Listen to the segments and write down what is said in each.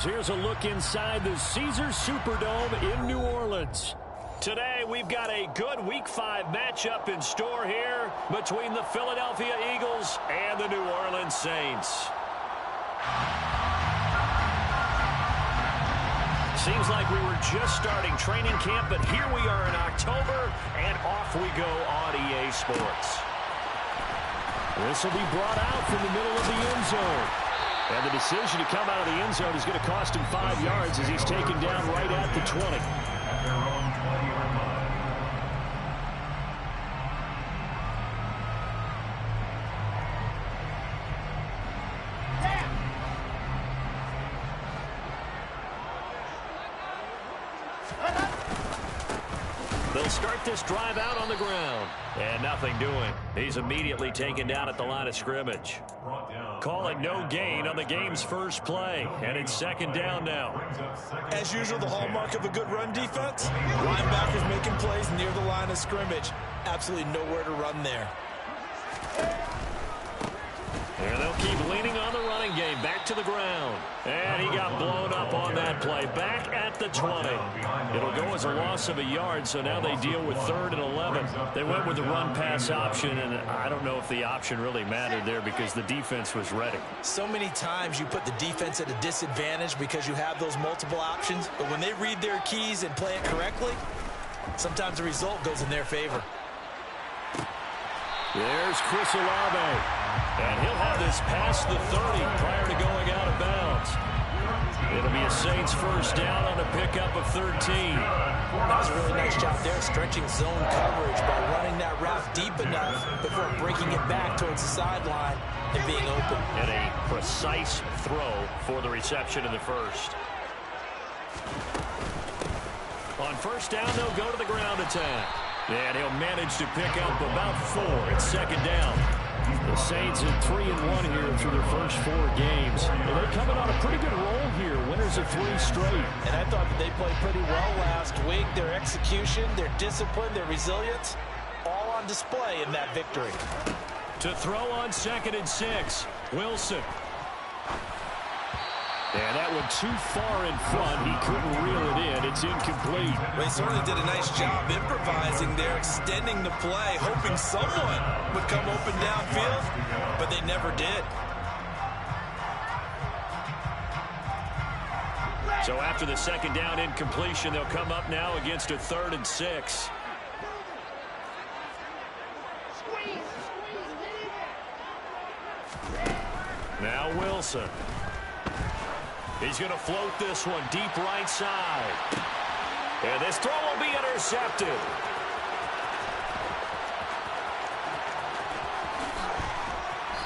Here's a look inside the Caesars Superdome in New Orleans. Today, we've got a good Week 5 matchup in store here between the Philadelphia Eagles and the New Orleans Saints. Seems like we were just starting training camp, but here we are in October, and off we go on EA Sports. This will be brought out from the middle of the end zone. And the decision to come out of the end zone is going to cost him 5 yards as he's taken down right at the 20. They'll start this drive out on the ground. And nothing doing. He's immediately taken down at the line of scrimmage. Call it no gain on the game's first play. And it's second down now. As usual, the hallmark of a good run defense. Linebackers making plays near the line of scrimmage. Absolutely nowhere to run there. And they'll keep leaning on the running game. Back to the ground. And he got blown up on that play. Back at the 20. It'll go as a loss of a yard, so now they deal with 3rd and 11. They went with the run-pass option, and I don't know if the option really mattered there because the defense was ready. So many times you put the defense at a disadvantage because you have those multiple options, but when they read their keys and play it correctly, sometimes the result goes in their favor. There's Chris Olave. And he'll have this past the 30 prior to going out of bounds. It'll be a Saints first down on a pickup of 13. That was a really nice job there, stretching zone coverage by running that route deep enough before breaking it back towards the sideline and being open. And a precise throw for the reception in the first. On first down, they'll go to the ground attack. And he'll manage to pick up about 4. It's second down. The Saints at 3-1 here through their first 4 games. Well, they're coming on a pretty good roll here. Winners of 3 straight. And I thought that they played pretty well last week. Their execution, their discipline, their resilience, all on display in that victory. To throw on 2nd and 6, Wilson. And that one too far in front. He couldn't reel it in. It's incomplete. Well, he certainly did a nice job improvising there, extending the play, hoping someone would come open downfield, but they never did. So after the second down incompletion, they'll come up now against a 3rd and 6. Now Wilson. He's going to float this one deep right side. And this throw will be intercepted.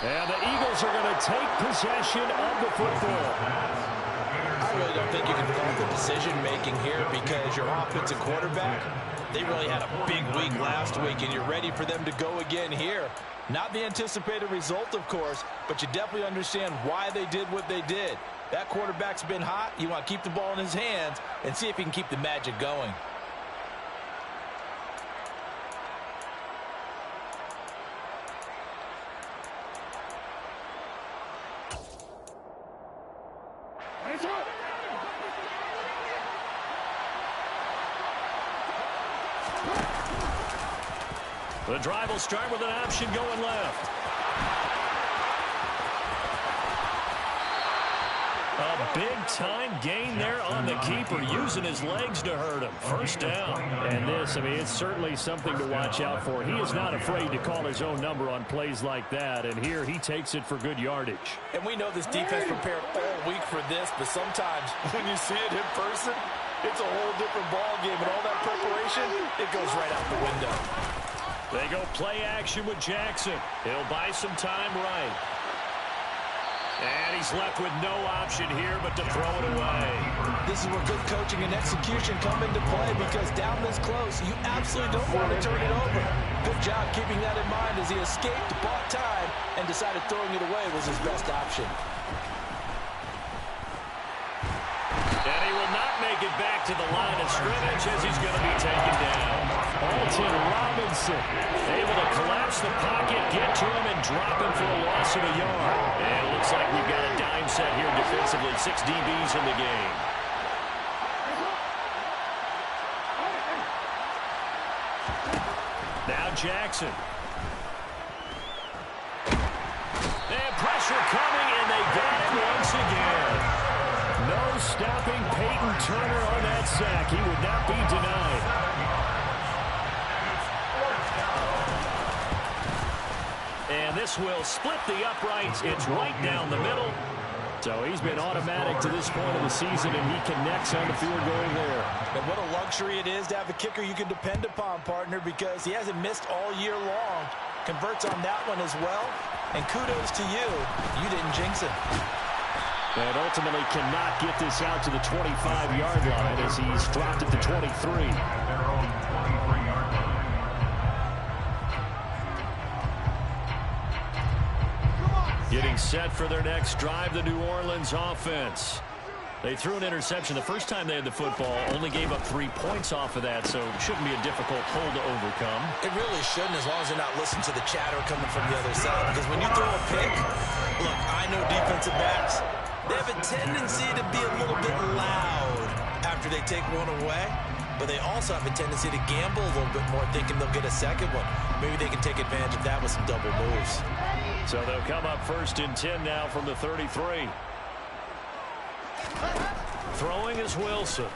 And the Eagles are going to take possession of the football. I really don't think you can fault the decision-making here because your offensive quarterback, they really had a big week last week, and you're ready for them to go again here. Not the anticipated result, of course, but you definitely understand why they did what they did. That quarterback's been hot. You want to keep the ball in his hands and see if he can keep the magic going. The drive will start with an option going left. A big-time gain there on the keeper, using his legs to hurt him. First down. And this, I mean, it's certainly something to watch out for. He is not afraid to call his own number on plays like that, and here he takes it for good yardage. And we know this defense prepared all week for this, but sometimes when you see it in person, it's a whole different ball game, and all that preparation, it goes right out the window. They go play action with Jackson. He'll buy some time right. And he's left with no option here but to throw it away. This is where good coaching and execution come into play because down this close, you absolutely don't want to turn it over. Good job keeping that in mind as he escaped, bought time, and decided throwing it away was his best option. And he will not make it it back to the line of scrimmage as he's going to be taken down. Alton Robinson able to collapse the pocket, get to him, and drop him for a loss of a yard. And it looks like we've got a dime set here defensively. 6 DBs in the game. Now Jackson. And pressure coming, and they got him once again. No stopping Peyton Turner on that sack. He would not be denied. And this will split the uprights. It's right down the middle. So he's been automatic to this point of the season, and he connects on the field goal there. And what a luxury it is to have a kicker you can depend upon, partner, because he hasn't missed all year long. Converts on that one as well. And kudos to you. You didn't jinx it. And ultimately cannot get this out to the 25-yard line as he's dropped it to 23. Getting set for their next drive, the New Orleans offense. They threw an interception the first time they had the football, only gave up 3 points off of that, so it shouldn't be a difficult hole to overcome. It really shouldn't, as long as they're not listening to the chatter coming from the other side, because when you throw a pick, look, I know defensive backs, they have a tendency to be a little bit loud after they take one away, but they also have a tendency to gamble a little bit more, thinking they'll get a second one. Maybe they can take advantage of that with some double moves. So they'll come up 1st and 10 now from the 33. Throwing is Wilson.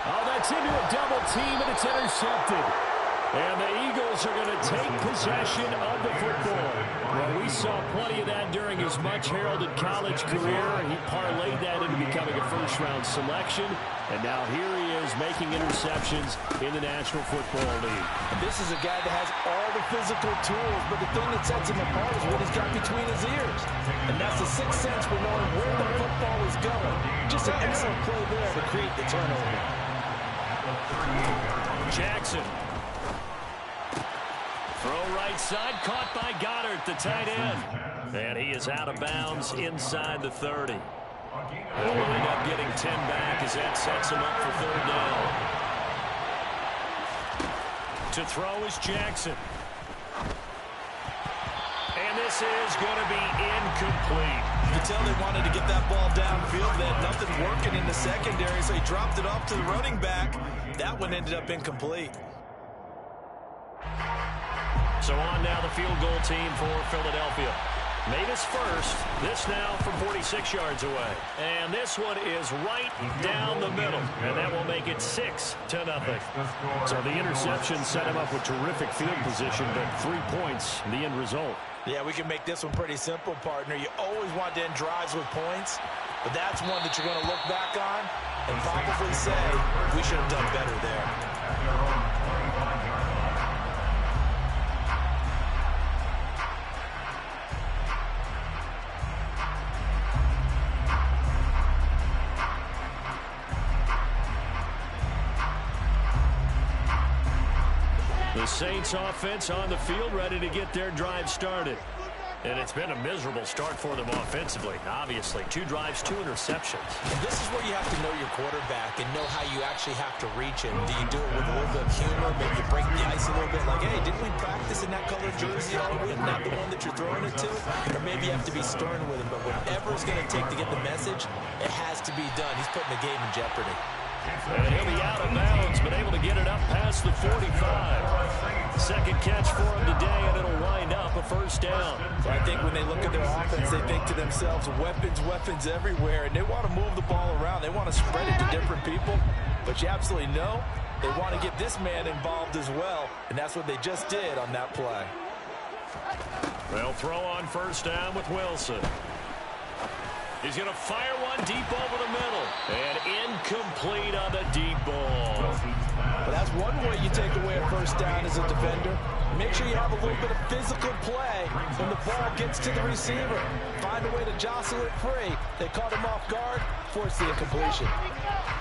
Oh, that's into a double team, and it's intercepted. And the Eagles are going to take possession of the football. Well, we saw plenty of that during his much-heralded college career. He parlayed that into becoming a first-round selection. And now here he is making interceptions in the National Football League. This is a guy that has all the physical tools, but the thing that sets him apart is what he's got between his ears. And that's the sixth sense for knowing where the football is going. Just an excellent play there to create the turnover. Jackson. Throw right side, caught by Goddard, the tight end. And he is out of bounds inside the 30. They'll wind up getting 10 back as that sets him up for 3rd down. To throw is Jackson. And this is going to be incomplete. You can tell they wanted to get that ball downfield. They had nothing working in the secondary, so he dropped it off to the running back. That one ended up incomplete. So on now the field goal team for Philadelphia. Made his first. This now from 46 yards away. And this one is right down the middle. And that will make it 6-0. So the interception set him up with terrific field position, but 3 points, the end result. Yeah, we can make this one pretty simple, partner. You always want to end drives with points, but that's one that you're going to look back on and probably say, we should have done better there. The Saints offense on the field, ready to get their drive started. And it's been a miserable start for them offensively. Obviously, 2 drives, 2 interceptions. And this is where you have to know your quarterback and know how you actually have to reach him. Do you do it with a little bit of humor? Maybe you break the ice a little bit like, hey, didn't we practice in that colored jersey all week? Not the one that you're throwing it to? Or maybe you have to be stern with him. But whatever it's going to take to get the message, it has to be done. He's putting the game in jeopardy. And he'll be out of bounds, but able to get it up past the 45. Second catch for him today, and it'll wind up a 1st down. I think when they look at their offense, they think to themselves, weapons everywhere, and they want to move the ball around. They want to spread it to different people, but you absolutely know they want to get this man involved as well, and that's what they just did on that play. They'll throw on 1st down with Wilson. He's going to fire one deep over the middle. And incomplete on the deep ball. But that's one way you take away a 1st down as a defender. Make sure you have a little bit of physical play when the ball gets to the receiver. Find a way to jostle it free. They caught him off guard, forced the incompletion.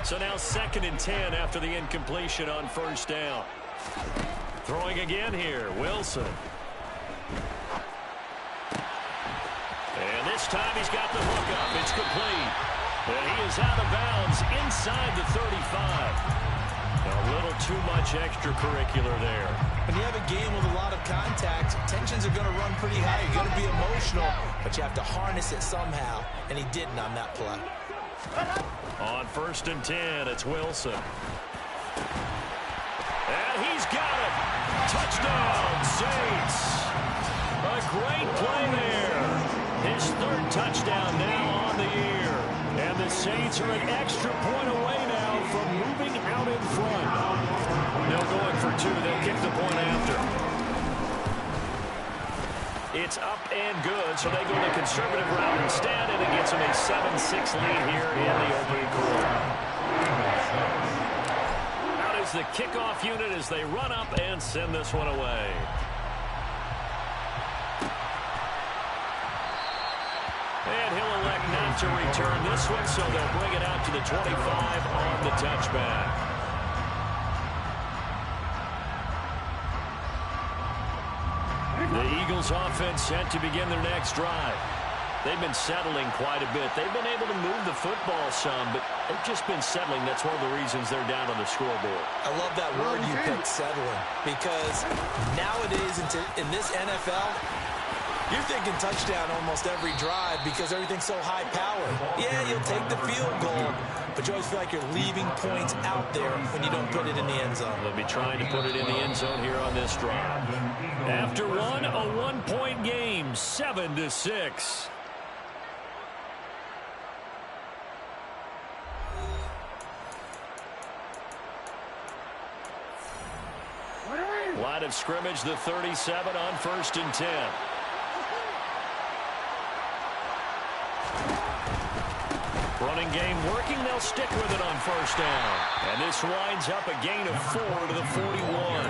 So now 2nd and 10 after the incompletion on 1st down. Throwing again here, Wilson. And this time he's got the hook up. It's complete. And he is out of bounds inside the 35. A little too much extracurricular there. When you have a game with a lot of contact, tensions are going to run pretty high. You're going to be emotional, but you have to harness it somehow, and he didn't on that play. On 1st and 10, it's Wilson. And he's got it. Touchdown, Saints. A great play there. His 3rd touchdown now on the year. And the Saints are an extra point away now from moving out in front. They'll go in for 2. They'll kick the point after. It's up and good, so they go the conservative route instead, and it gets them a 7-6 lead here in the opening quarter. Out is the kickoff unit as they run up and send this one away. And he'll elect not to return this one, so they'll bring it out to the 25 on the touchback. The Eagles offense set to begin their next drive. They've been settling quite a bit. They've been able to move the football some, but they've just been settling. That's one of the reasons they're down on the scoreboard. I love that word you picked, settling, because nowadays in this NFL, you're thinking touchdown almost every drive because everything's so high-powered. Yeah, you'll take the field goal, but you always feel like you're leaving points out there when you don't put it in the end zone. They'll be trying to put it in the end zone here on this drive. After one, a one-point game, 7-6. Line of scrimmage, the 37 on 1st and 10. Running game working. They'll stick with it on 1st down. And this winds up a gain of 4 to the 41.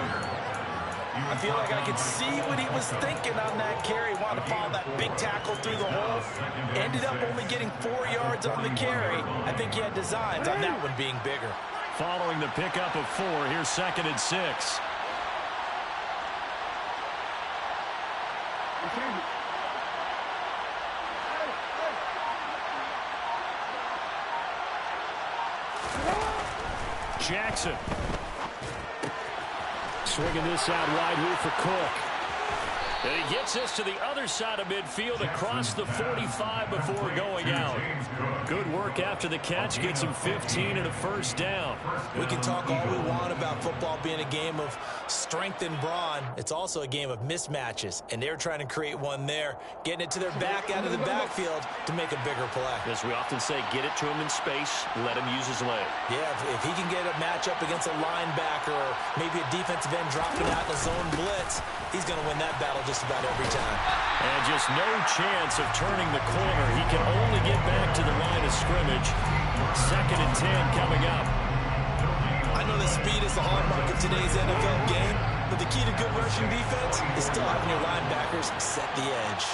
I feel like I could see what he was thinking on that carry. Wanted to follow that big tackle through the hole. Ended up only getting 4 yards on the carry. I think he had designs on that one being bigger. Following the pickup of 4, here's 2nd and 6. Jackson. Swinging this out wide here for Cook. And he gets this to the other side of midfield across the 45 before going out. Good work after the catch. Gets him 15 and a 1st down. We can talk all we want about football being a game of strength and brawn. It's also a game of mismatches, and they're trying to create one there, getting it to their back out of the backfield to make a bigger play. As we often say, get it to him in space, let him use his leg. Yeah, if he can get a matchup against a linebacker or maybe a defensive end dropping out in a zone blitz, he's going to win that battle just about every time. And just no chance of turning the corner. He can only get back to the line of scrimmage. 2nd and 10 coming up. I know that speed is the hallmark of today's NFL game, but the key to good rushing defense is still having your linebackers set the edge.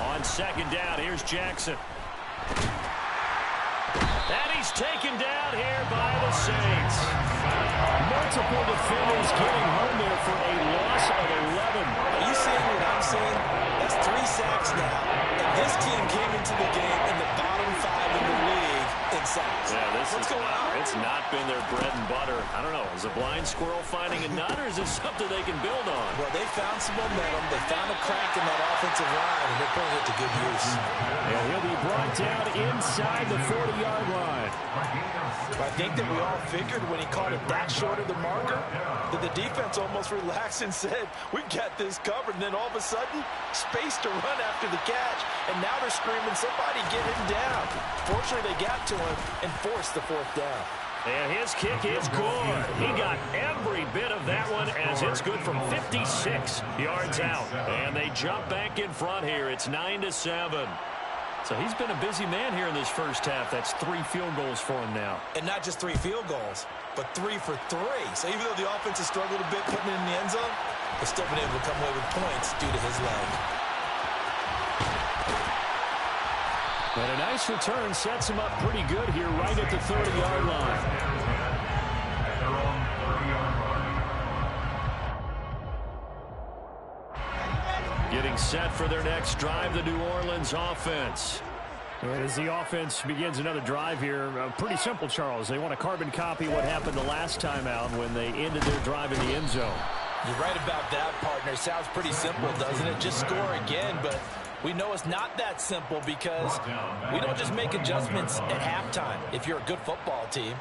On 2nd down, here's Jackson. And he's taken down here by the Saints. Multiple defenders getting home there for a loss of 11. Are you seeing what I'm seeing? That's 3 sacks now. And this team came into the game in the bottom 5 in the league in sacks. Yeah, What's going on? It's not been their bread and butter. I don't know. Is a blind squirrel finding a nut, or is it something they can build on? Well, they found some momentum. They found a crack in that offensive line, and they're putting it to good use. And he'll be brought down inside the 40-yard line. I think that we all figured when he caught it that short of the marker that the defense almost relaxed and said, we've got this covered. And then all of a sudden, space to run after the catch. And now they're screaming, somebody get him down. Fortunately, they got to him and forced the 4th down. And his kick is good. He got every bit of that one as it's good from 56 yards out. And they jump back in front here. It's 9-7. So he's been a busy man here in this first half. That's 3 field goals for him now. And not just 3 field goals, but 3 for 3. So even though the offense has struggled a bit putting it in the end zone, they've still been able to come away with points due to his leg. But a nice return sets him up pretty good here right at the 30-yard line. Getting set for their next drive, the New Orleans offense. And as the offense begins another drive here, pretty simple, Charles. They want to carbon copy what happened the last time out when they ended their drive in the end zone. You're right about that, partner. Sounds pretty simple, doesn't it? Just score again, but we know it's not that simple because we don't just make adjustments at halftime if you're a good football team.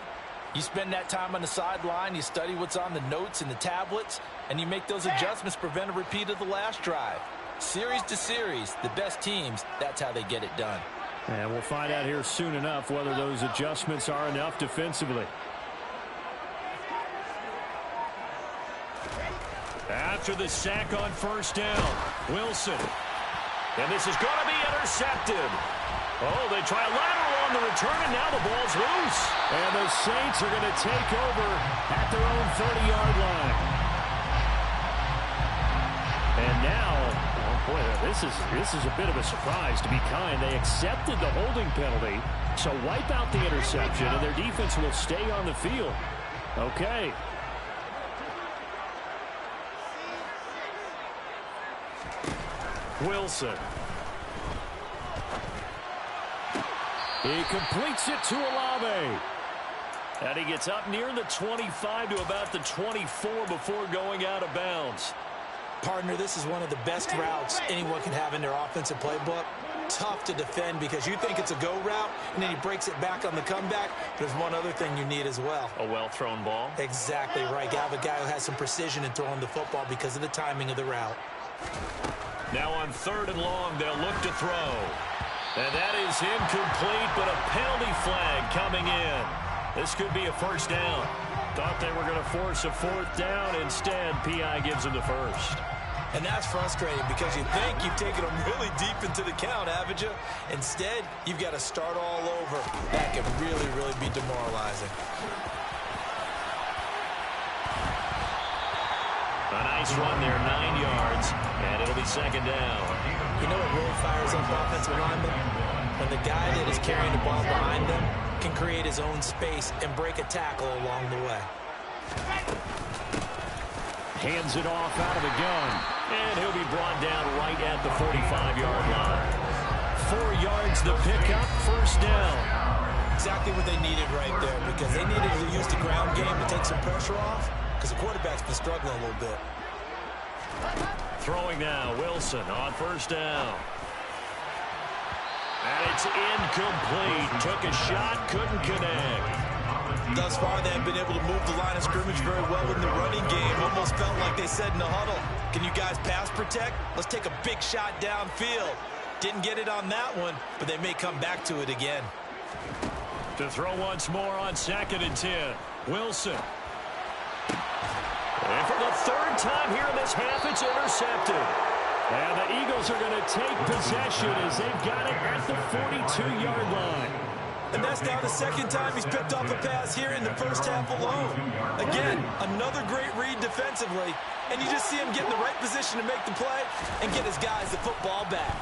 You spend that time on the sideline, you study what's on the notes and the tablets, and you make those adjustments to prevent a repeat of the last drive. Series to series, the best teams, that's how they get it done. And we'll find out here soon enough whether those adjustments are enough defensively. After the sack on first down, Wilson. And this is going to be intercepted. Oh, they try a lateral on the return, and now the ball's loose. And the Saints are going to take over at their own 30-yard line. And now, oh boy, this is a bit of a surprise, to be kind. They accepted the holding penalty, so wipe out the interception, and their defense will stay on the field. Okay. Wilson. He completes it to Olave. And he gets up near the 25 to about the 24 before going out of bounds. Partner, this is one of the best routes anyone can have in their offensive playbook. Tough to defend because you think it's a go route, and then he breaks it back on the comeback. There's one other thing you need as well. A well-thrown ball. Exactly right. You have a guy who has some precision in throwing the football because of the timing of the route. Now on 3rd and long, they'll look to throw. And that is incomplete, but a penalty flag coming in. This could be a first down. Thought they were going to force a 4th down. Instead, P.I. gives them the first. And that's frustrating because you think you've taken them really deep into the count, haven't you? Instead, you've got to start all over. That can really, really be demoralizing. A nice run there, 9 yards, and it'll be 2nd down. You know what really fires up offensive linemen? When the guy that is carrying the ball behind them can create his own space and break a tackle along the way. Hands it off out of the gun. And he'll be brought down right at the 45-yard line. 4 yards the pickup, first down. Exactly what they needed right there because they needed to use the ground game to take some pressure off because the quarterback's been struggling a little bit. Throwing now, Wilson on first down. And it's incomplete. Took a shot, couldn't connect. Thus far, they have been able to move the line of scrimmage very well in the running game. Almost felt like they said in the huddle, can you guys pass protect? Let's take a big shot downfield. Didn't get it on that one, but they may come back to it again. To throw once more on 2nd and 10. Wilson. And for the 3rd time here in this half, it's intercepted. And the Eagles are going to take possession as they've got it at the 42-yard line. And that's now the 2nd time he's picked off a pass here in the first half alone. Again, another great read defensively, and you just see him get in the right position to make the play and get his guys the football back.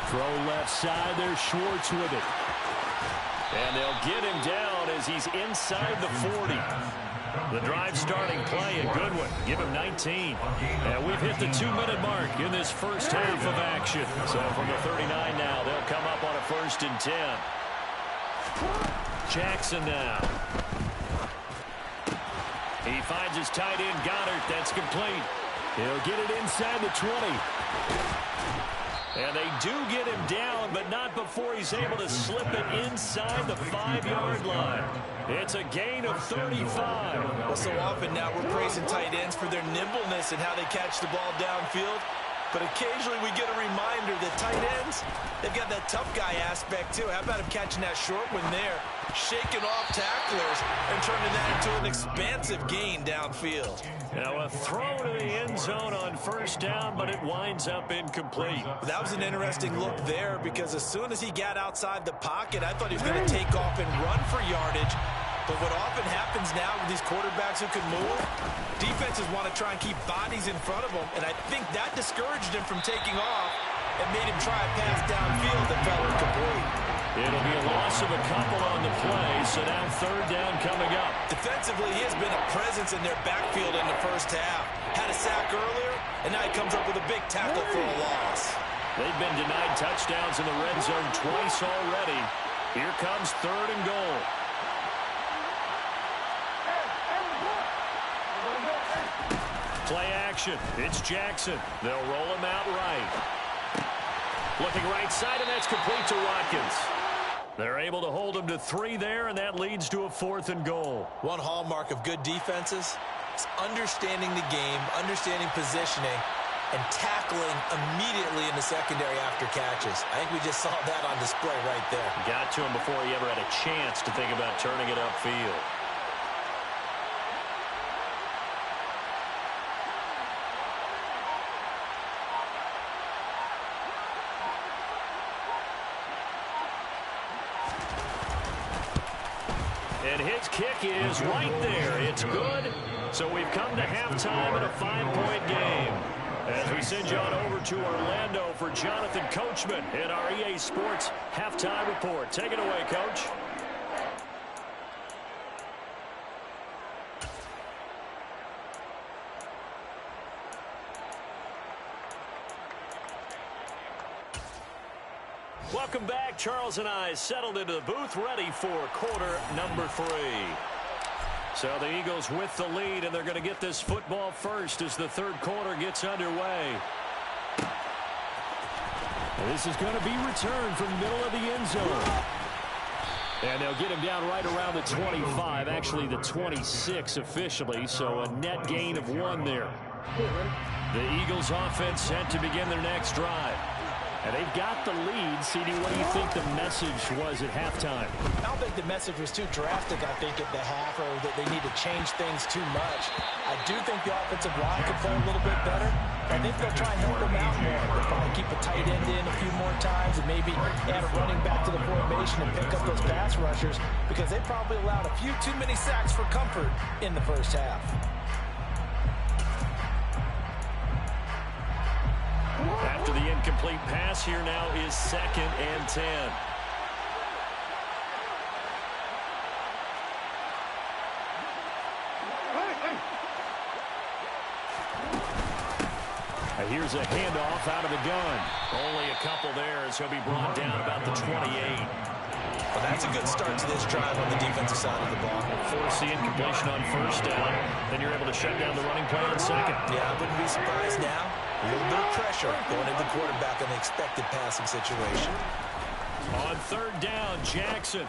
Throw left side, there's Schwartz with it. And they'll get him down as he's inside the 40. The drive starting play, a good one. Give him 19. And we've hit the 2-minute mark in this first half of action. So from the 39 now, they'll come up on a 1st and 10. Jackson now. He finds his tight end, Goddard. That's complete. He'll get it inside the 20. And they do get him down, but not before he's able to slip it inside the 5-yard line. It's a gain of 35. Well, so often now we're praising tight ends for their nimbleness and how they catch the ball downfield. But occasionally we get a reminder that tight ends, they've got that tough guy aspect too. How about him catching that short one there, shaking off tacklers, and turning that into an expansive gain downfield. Now a throw to the end zone on first down, but it winds up incomplete. That was an interesting look there because as soon as he got outside the pocket, I thought he was going to take off and run for yardage. But what often happens now with these quarterbacks who can move, defenses want to try and keep bodies in front of them, and I think that discouraged him from taking off and made him try a pass downfield that fell incomplete. It'll be a loss of a couple on the play, so now 3rd down coming up. Defensively, he has been a presence in their backfield in the first half. Had a sack earlier, And now he comes up with a big tackle for a loss. They've been denied touchdowns in the red zone twice already. Here comes 3rd and goal. Play action. It's Jackson. They'll roll him out right. Looking right side, and that's complete to Watkins. They're able to hold him to 3 there, and that leads to a 4th and goal. One hallmark of good defenses is understanding the game, understanding positioning, and tackling immediately in the secondary after catches. I think we just saw that on display right there. Got to him before he ever had a chance to think about turning it upfield. And his kick is right there. It's good. So we've come to halftime in a 5-point game. As we send you on over to Orlando for Jonathan Coachman in our EA Sports Halftime Report. Take it away, Coach. Welcome back. Charles and I settled into the booth, ready for quarter number 3. So the Eagles with the lead, and they're going to get this football first as the 3rd quarter gets underway. This is going to be returned from the middle of the end zone. And they'll get him down right around the 25, actually the 26 officially, so a net gain of 1 there. The Eagles offense set to begin their next drive. And they've got the lead. CD, what do you think the message was at halftime? I don't think the message was too drastic, I think, at the half, or that they need to change things too much. I do think the offensive line could play a little bit better. I think they'll try and help them out more. They'll probably keep a tight end in a few more times and maybe add a running back to the formation and pick up those pass rushers, because they probably allowed a few too many sacks for comfort in the first half. After the incomplete pass, here now is 2nd and 10. Here's a handoff out of the gun. Only a couple there as he'll be brought down about the 28. Well, that's a good start to this drive on the defensive side of the ball. Force the incompletion on 1st down. Then you're able to shut down the running play on 2nd. Yeah, I wouldn't be surprised now. A little bit of pressure going into the quarterback on the expected passing situation. On 3rd down, Jackson.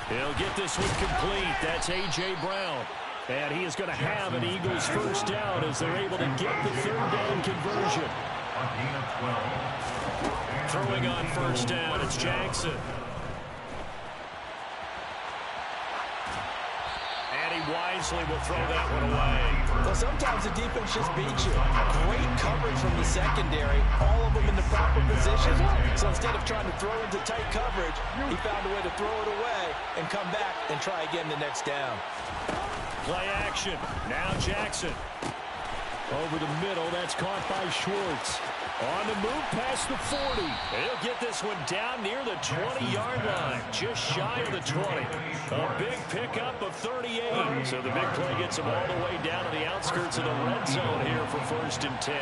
He'll get this one complete. That's A.J. Brown. And he is going to have an Eagles 1st down as they're able to get the 3rd down conversion. Throwing on 1st down, it's Jackson. And he wisely will throw that one away. Well, sometimes the defense just beats you. Great coverage from the secondary, all of them in the proper position. So instead of trying to throw into tight coverage, he found a way to throw it away and come back and try again the next down. Play action. Now Jackson. Over the middle, that's caught by Schwartz. On the move past the 40. He'll get this one down near the 20-yard line, just shy of the 20. A big pickup of 38. So the big play gets him all the way down to the outskirts of the red zone here for 1st and 10.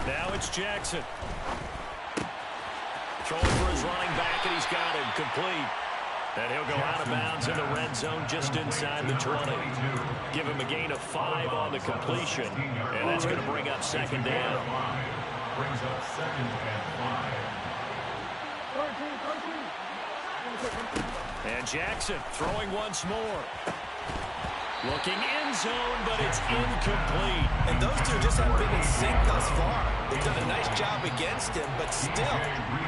Now it's Jackson. Throwing for his running back, and he's got it complete. And he'll go out of bounds in the red zone just inside the 20. Give him a gain of 5 on the completion. And that's going to bring up 2nd down. Brings up 2nd and 5. And Jackson throwing once more. Looking end zone, but it's incomplete. And those two just haven't been in sync thus far. They've done a nice job against him, but still,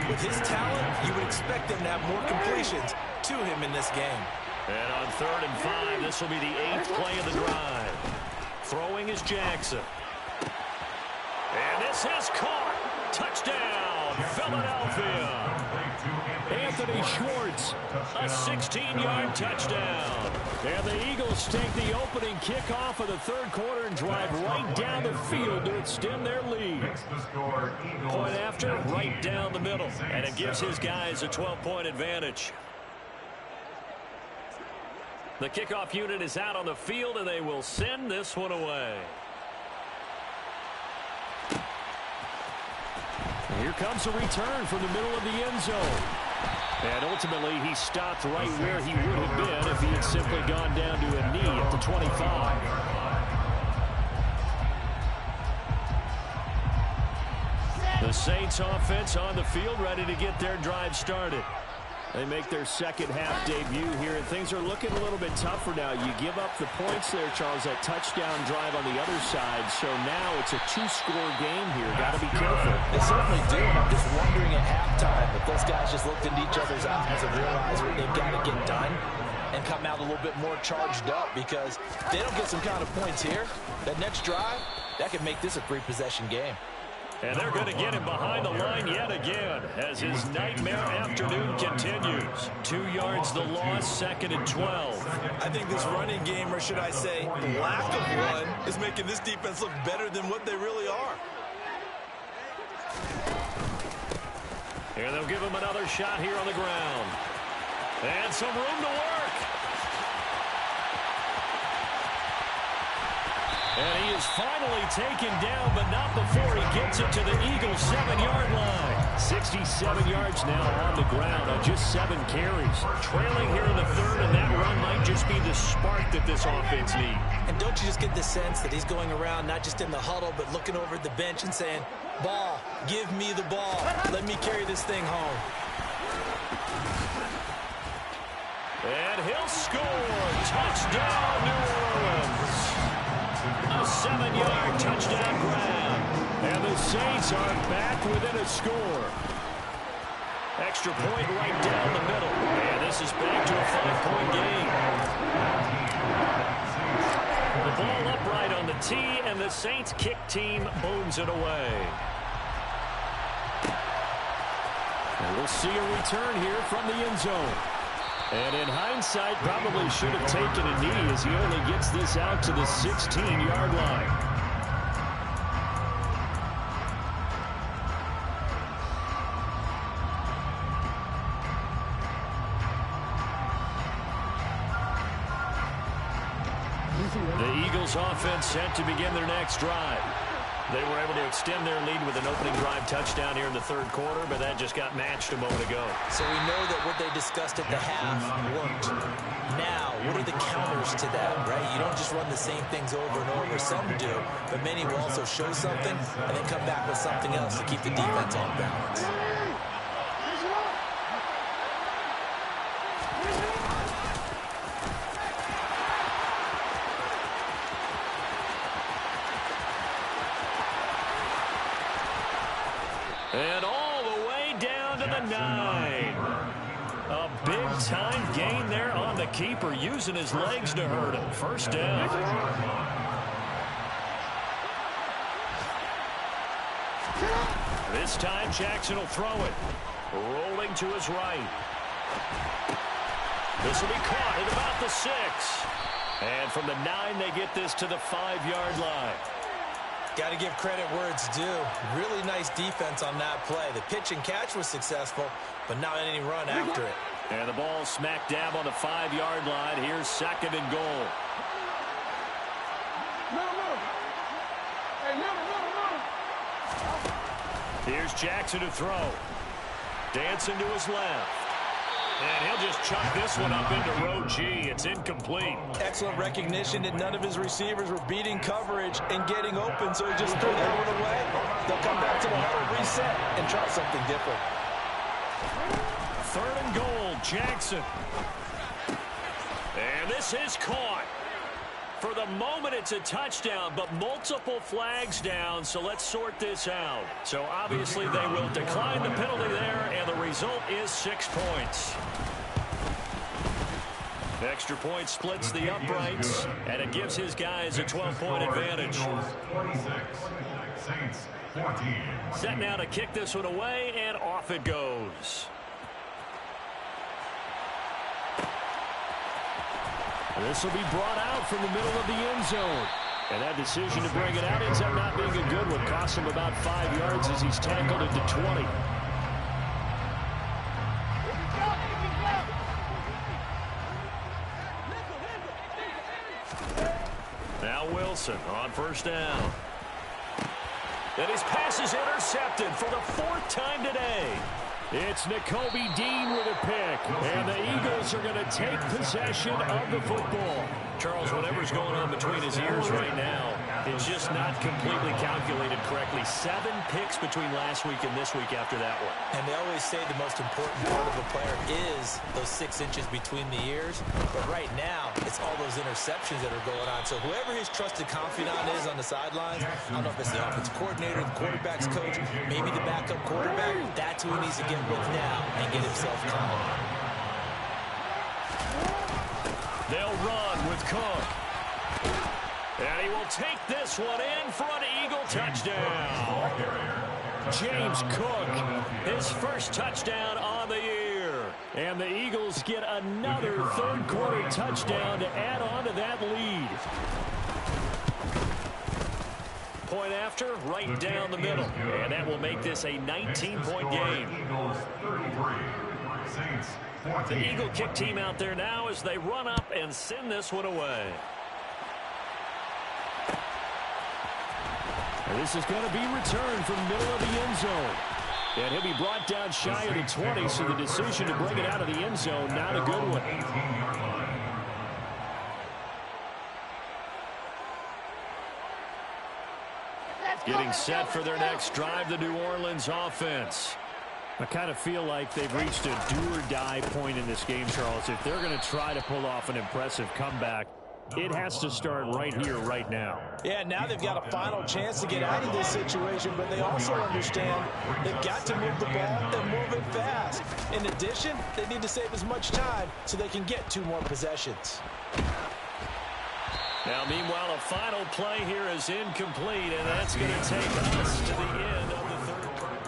with his talent, you would expect them to have more completions to him in this game. And on 3rd and 5, this will be the 8th play of the drive. Throwing is Jackson. And this is caught. Touchdown, Philadelphia. Anthony Schwartz, a 16-yard touchdown. And the Eagles take the opening kickoff of the 3rd quarter and drive right down the field to extend their lead. Point after, right down the middle. And it gives his guys a 12-point advantage. The kickoff unit is out on the field, and they will send this one away. here comes a return from the middle of the end zone. And ultimately, he stopped right where he would have been if he had simply gone down to a knee at the 25. The Saints offense on the field, ready to get their drive started. They make their second half debut here, and things are looking a little bit tougher now. You give up the points there, Charles, that touchdown drive on the other side. So now it's a two-score game here. Got to be careful. They certainly do. I'm just wondering at halftime if those guys just looked into each other's eyes and realized what they've got to get done and come out a little bit more charged up, because if they don't get some kind of points here, that next drive, that could make this a three-possession game. And they're going to get him behind the line yet again as his nightmare afternoon continues. 2 yards the loss, 2nd and 12. I think this running game, or should I say lack of one, is making this defense look better than what they really are. Here they'll give him another shot here on the ground. And some room to work. And he is finally taken down, but not before he gets it to the Eagles' 7-yard line. 67 yards now on the ground on just 7 carries. Trailing here in the third, and that run might just be the spark that this offense needs. And don't you just get the sense that he's going around not just in the huddle, but looking over at the bench and saying, ball, give me the ball. Let me carry this thing home. And he'll score. Touchdown, New Orleans. A 7-yard touchdown grab. And the Saints are back within a score. Extra point right down the middle. And this is back to a 5-point game. The ball upright on the tee, and the Saints kick team booms it away. And we'll see a return here from the end zone. And in hindsight, probably should have taken a knee as he only gets this out to the 16-yard line. The Eagles offense set to begin their next drive. They were able to extend their lead with an opening drive touchdown here in the third quarter, but that just got matched a moment ago. So we know that what they discussed at the half worked. Now, what are the counters to that, right? You don't just run the same things over and over. Some do, but many will also show something and then come back with something else to keep the defense on balance. And all the way down to the 9. A big-time gain there on the keeper, using his legs to hurt him. First down. This time, Jackson will throw it. Rolling to his right. This will be caught at about the 6. And from the 9, they get this to the 5-yard line. Got to give credit where it's due. Really nice defense on that play. The pitch and catch was successful, but not any run after it. And the ball smack dab on the 5-yard line. Here's 2nd and goal. Here's Jackson to throw. Dancing to his left. And he'll just chuck this one up into row G. It's incomplete. Excellent recognition that none of his receivers were beating coverage and getting open, so he just threw that one away. They'll come back to the huddle, reset, and try something different. 3rd and goal, Jackson. And this is caught. For the moment, it's a touchdown, but multiple flags down, so let's sort this out. So obviously they will decline the penalty there, and the result is 6 points. The extra point splits the uprights, and it gives his guys a 12-point advantage. 26, Saints 14. Set now to kick this one away, and off it goes. This will be brought out from the middle of the end zone. And that decision to bring it out ends up not being a good one. Costs him about 5 yards as he's tackled at the 20. Now Wilson on first down. And his pass is intercepted for the 4th time today. It's Nakobe Dean with a pick, and the Eagles are going to take possession of the football. Charles, whatever's going on between his ears right now, it's just not completely calculated correctly. 7 picks between last week and this week after that one. And they always say the most important part of a player is those 6 inches between the ears. But right now, it's all those interceptions that are going on. So whoever his trusted confidant is on the sidelines, I don't know if it's the offensive coordinator, the quarterback's coach, maybe the backup quarterback, that's who he needs to get with now and get himself calm. They'll run with Cook. And he will take this one in for an Eagle touchdown. James Cook, his first touchdown on the year. And the Eagles get another third-quarter touchdown to add on to that lead. Point after, right down the middle. And that will make this a 19-point game. Eagles 33, Saints 14. The Eagle kick team out there now as they run up and send this one away. And this is going to be returned from middle of the end zone. And he'll be brought down shy of the 20, so the decision to bring it out of the end zone, not a good one. 18-yard line. Getting set for their next drive, the New Orleans offense. I kind of feel like they've reached a do-or-die point in this game, Charles. If they're going to try to pull off an impressive comeback, it has to start right here, right now. Yeah, now they've got a final chance to get out of this situation, but they also understand they've got to move the ball and move it fast. In addition, they need to save as much time so they can get 2 more possessions. Now, meanwhile, a final play here is incomplete, and that's going to take us to the end of the third quarter.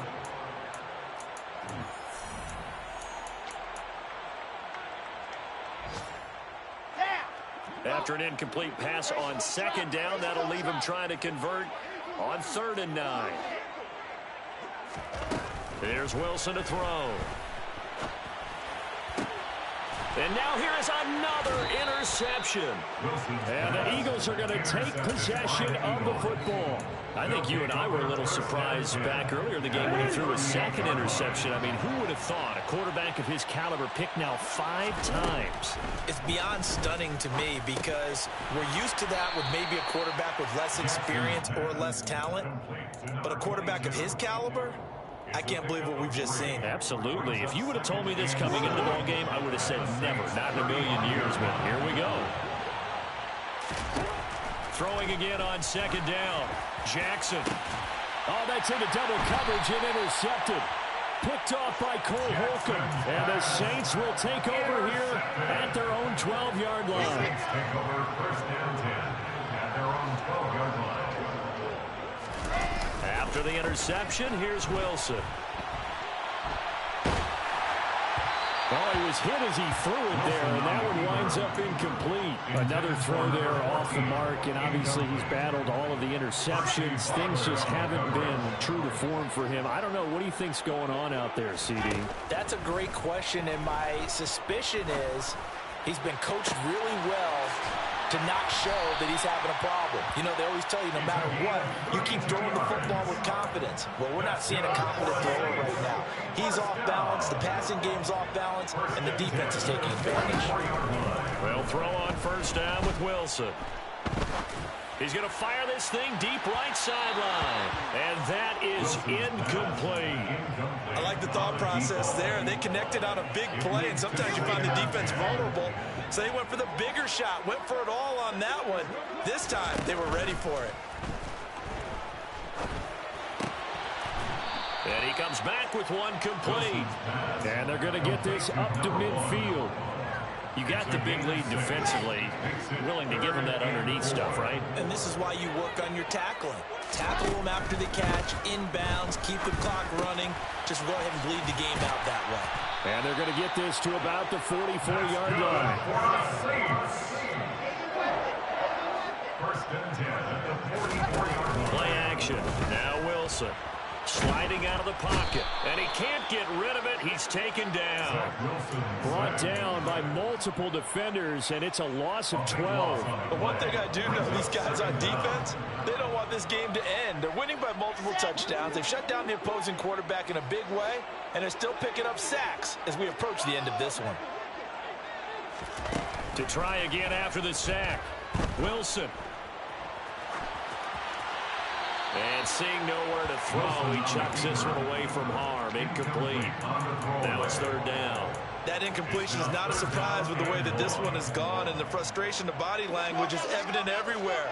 After an incomplete pass on 2nd down, that'll leave him trying to convert on 3rd and 9. Here's Wilson to throw. And now here is another interception. And the Eagles are going to take possession of the football. I think you and I were a little surprised back earlier in the game when he threw a 2nd interception. I mean, who would have thought a quarterback of his caliber picked now 5 times? It's beyond stunning to me because we're used to that with maybe a quarterback with less experience or less talent. But a quarterback of his caliber, I can't believe what we've just seen. Absolutely. If you would have told me this coming into the ball game, I would have said never, not in a million years, but here we go. Throwing again on 2nd down. Jackson. Oh, that's into double coverage and intercepted. Picked off by Cole Holcomb. And the Saints will take over here at their own 12-yard line. Saints take over 1st and 10 at their own 12-yard line. After the interception, here's Wilson. Oh, he was hit as he threw it there, and that one winds up incomplete. Another throw there off the mark, and obviously he's battled all of the interceptions. Things just haven't been true to form for him. I don't know. What do you think's going on out there, CD? That's a great question, and my suspicion is he's been coached really well to not show that he's having a problem. You know, they always tell you no matter what, you keep throwing the football with confidence. Well, we're not seeing a confident thrower right now. He's off balance, the passing game's off balance, and the defense is taking advantage. They'll throw on 1st down with Wilson. He's going to fire this thing deep right sideline. And that is incomplete. I like the thought process there. They connected on a big play, and sometimes you find the defense vulnerable. So they went for the bigger shot, went for it all on that one. This time, they were ready for it. And he comes back with one complete. And they're going to get this up to midfield. You got the big lead defensively, willing to give him that underneath stuff, right? And this is why you work on your tackling. Tackle them after the catch, inbounds, keep the clock running. Just go ahead and bleed the game out that way. And they're going to get this to about the 44-yard line. 1st and 10 at the 44-yard line. Play action. Now Wilson. Sliding out of the pocket, and he can't get rid of it. He's taken down. Brought down by multiple defenders, and it's a loss of 12. But one thing I do know, these guys on defense, they don't want this game to end. They're winning by multiple touchdowns. They've shut down the opposing quarterback in a big way, and they're still picking up sacks as we approach the end of this one. To try again after the sack, Wilson. And seeing nowhere to throw, he chucks this one away from harm. Incomplete. Now it's third down. That incompletion is not a surprise with the way that this one has gone, and the frustration, the body language is evident everywhere.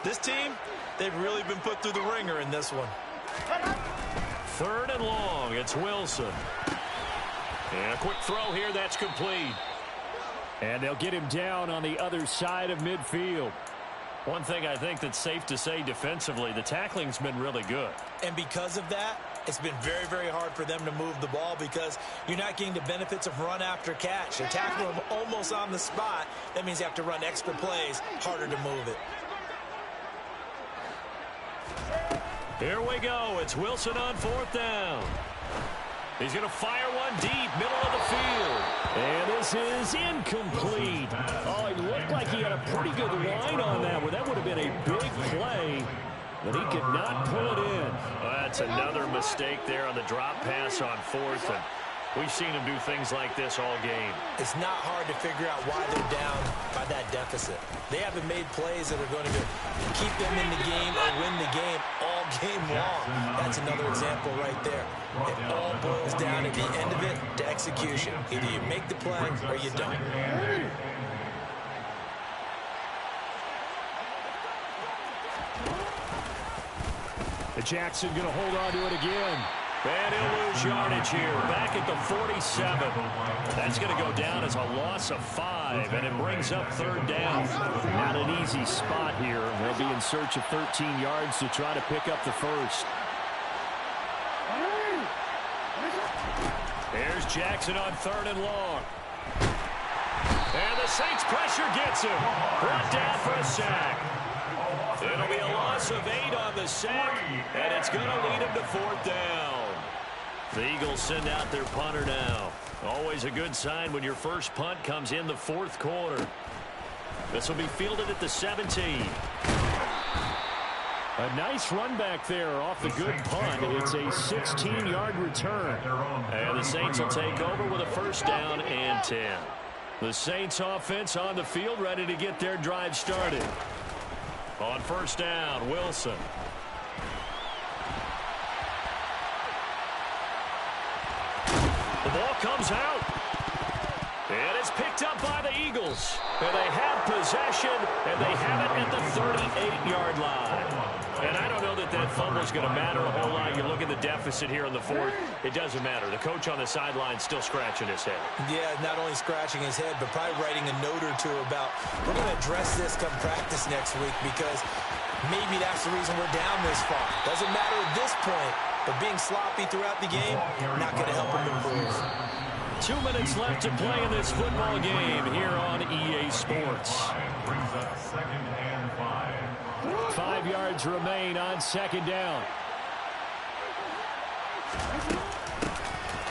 This team, they've really been put through the ringer in this one. Third and long, it's Wilson. And a quick throw here, that's complete. And they'll get him down on the other side of midfield. One thing I think that's safe to say defensively, the tackling's been really good. And because of that, it's been very, very hard for them to move the ball because you're not getting the benefits of run after catch. They're tackling them almost on the spot. That means you have to run extra plays, harder to move it. Here we go. It's Wilson on fourth down. He's going to fire one deep, middle of the field. And this is incomplete. Oh, it looked like he had a pretty good line on that one. That would have been a big play, but he could not pull it in. Well, that's another mistake there on the drop pass on fourth. And we've seen him do things like this all game. It's not hard to figure out why they're down by that deficit. They haven't made plays that are going to keep them in the game or win the game all game long. That's another example right there. It all boils down at the end of it to execution. Either you make the play or you don't. Jackson going to hold on to it again. And he'll lose yardage here. Back at the 47. That's going to go down as a loss of 5, and it brings up third down. Not an easy spot here. They'll be in search of 13 yards to try to pick up the first. Here's Jackson on third and long. And the Saints pressure gets him. Brought down for a sack. It'll be a loss of 8 on the sack, and it's going to lead him to fourth down. The Eagles send out their punter now. Always a good sign when your first punt comes in the fourth quarter. This will be fielded at the 17. A nice run back there off the good punt. It's a 16-yard return. And the Saints will take over with a first down and 10. The Saints offense on the field ready to get their drive started. On first down, Wilson. The ball comes out. And it's picked up by the Eagles. And they have possession, and they have it at the 38-yard line. And I don't know that that fumble is going to matter a whole lot. You look at the deficit here in the fourth. It doesn't matter. The coach on the sideline still scratching his head. Yeah, not only scratching his head, but probably writing a note or two about, we're going to address this come practice next week because maybe that's the reason we're down this far. Doesn't matter at this point, but being sloppy throughout the game, not going to help him improve. 2 minutes left to play in this football game here on EA Sports. Brings up second and 5. 5 yards remain on second down.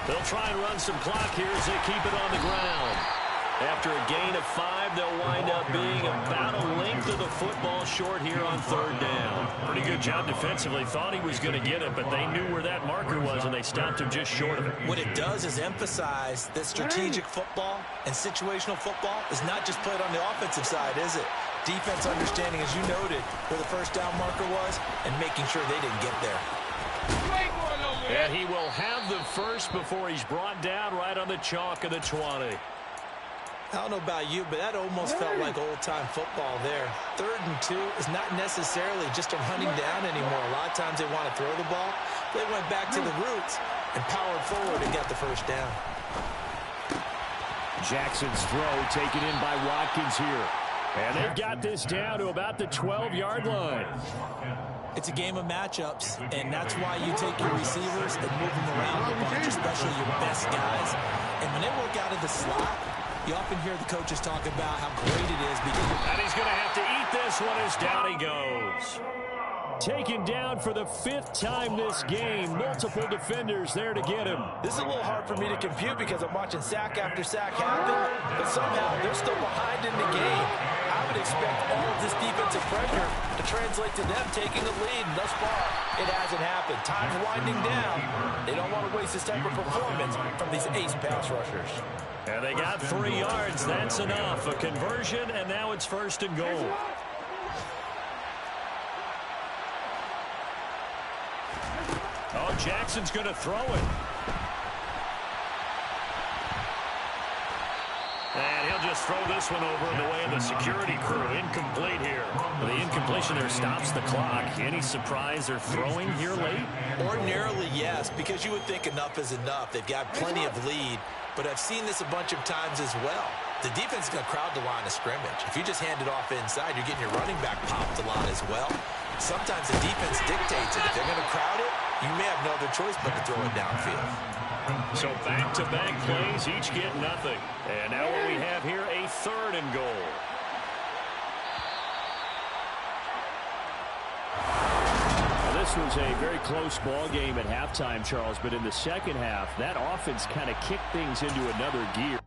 They'll try and run some clock here as they keep it on the ground. After a gain of 5, they'll wind up being about a length of the football short here on third down. Pretty good job defensively. Thought he was going to get it, but they knew where that marker was, and they stopped him just short of it. What it does is emphasize that strategic football and situational football is not just played on the offensive side, is it? Defense understanding, as you noted, where the first down marker was and making sure they didn't get there. And he will have the first before he's brought down right on the chalk of the 20. I don't know about you, but that almost felt like old-time football there. 3rd and 2 is not necessarily just a running down anymore. A lot of times they want to throw the ball. They went back to the roots and powered forward and got the first down. Jackson's throw taken in by Watkins here. And they've got this down to about the 12-yard line. It's a game of matchups, and that's why you take your receivers and move them around a bunch, especially your best guys. And when they work out of the slot, you often hear the coaches talk about how great it is. And he's going to have to eat this one as down he goes. Taken down for the 5th time this game. Multiple defenders there to get him. This is a little hard for me to compute because I'm watching sack after sack happen, but somehow they're still behind in the game. I would expect all of this defensive pressure to translate to them taking a lead. And thus far, it hasn't happened. Time's winding down. They don't want to waste this type of performance from these ace pass rushers. And they got 3 yards. That's enough. A conversion, and now it's 1st and goal. Oh, Jackson's going to throw it. And he'll just throw this one over in the way of the security crew. Incomplete here. The incompletion there stops the clock. Any surprise they're throwing here late? Ordinarily, yes, because you would think enough is enough. They've got plenty of lead, but I've seen this a bunch of times as well. The defense is going to crowd the line of scrimmage. If you just hand it off inside, you're getting your running back popped a lot as well. Sometimes the defense dictates it. If they're going to crowd it, you may have no other choice but to throw it downfield. So back-to-back plays, each get nothing. And now what we have here, a 3rd and goal. Well, this was a very close ball game at halftime, Charles, but in the second half, that offense kind of kicked things into another gear.